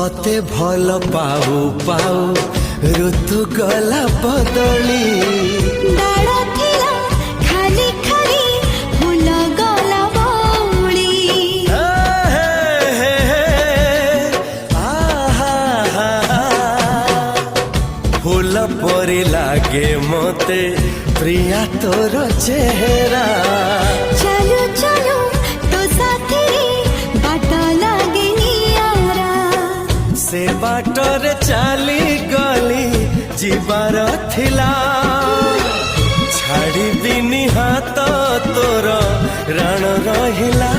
तते भल पाऊ पाऊ ऋतु गला बदली डाळ थिला खाली खाली फूल गला बौली फूल परी लागे मते प्रिया तोर चेहरा चलो चलो तो साथी बाट लागे नियारा से बाटर चली गली जीवार थिला छाड़ी बिनी हाथ तोर राण रहिला